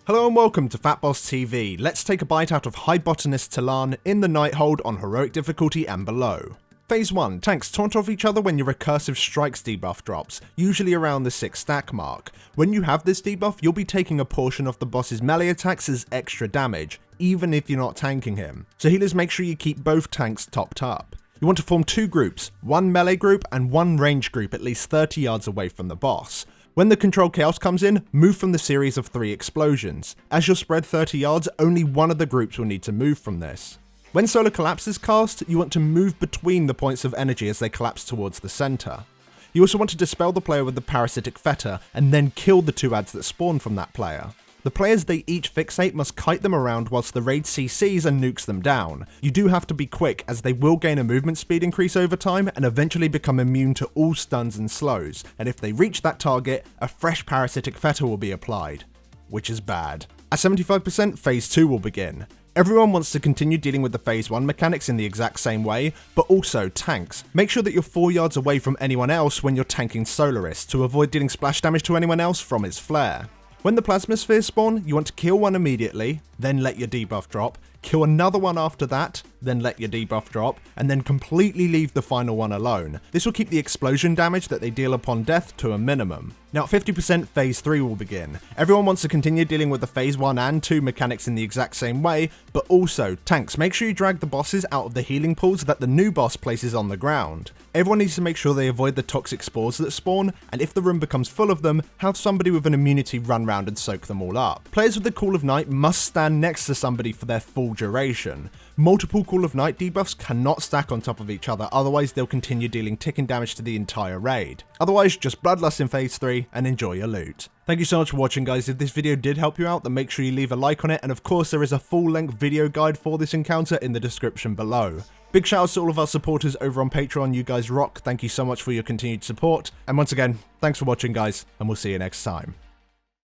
Hello and welcome to FatbossTV. Let's take a bite out of High Botanist Tel'arn in the Nighthold on heroic difficulty and below. Phase 1. Tanks taunt off each other when your recursive strikes debuff drops, usually around the 6 stack mark. When you have this debuff, you'll be taking a portion of the boss's melee attacks as extra damage, even if you're not tanking him. So healers, make sure you keep both tanks topped up. You want to form 2 groups, one melee group and one range group at least 30 yards away from the boss. When the control chaos comes in, move from the series of 3 explosions. As you're spread 30 yards, only one of the groups will need to move from this. When Solar Collapse is cast, you want to move between the points of energy as they collapse towards the center. You also want to dispel the player with the Parasitic Fetter, and then kill the 2 ads that spawn from that player. The players they each fixate must kite them around whilst the raid CCs and nukes them down. You do have to be quick as they will gain a movement speed increase over time and eventually become immune to all stuns and slows, and if they reach that target, a fresh Parasitic Fetter will be applied, which is bad. At 75%, Phase 2 will begin. Everyone wants to continue dealing with the Phase 1 mechanics in the exact same way, but also tanks. Make sure that you're 4 yards away from anyone else when you're tanking Solarist to avoid dealing splash damage to anyone else from its flare. When the plasma spheres spawn, you want to kill one immediately, then let your debuff drop, kill another one after that, then let your debuff drop, and then completely leave the final one alone. This will keep the explosion damage that they deal upon death to a minimum. Now at 50%, Phase 3 will begin. Everyone wants to continue dealing with the Phase 1 and 2 mechanics in the exact same way, but also, tanks, make sure you drag the bosses out of the healing pools that the new boss places on the ground. Everyone needs to make sure they avoid the toxic spores that spawn, and if the room becomes full of them, have somebody with an immunity run round and soak them all up. Players with the Call of Night must stand next to somebody for their full duration. Multiple Call of Night debuffs cannot stack on top of each other, otherwise they'll continue dealing ticking damage to the entire raid. Otherwise, just Bloodlust in Phase 3 and enjoy your loot. Thank you so much for watching, guys. If this video did help you out, then make sure you leave a like on it, and of course there is a full-length video guide for this encounter in the description below. Big shout out to all of our supporters over on Patreon, you guys rock. Thank you so much for your continued support, and once again, thanks for watching, guys, and we'll see you next time.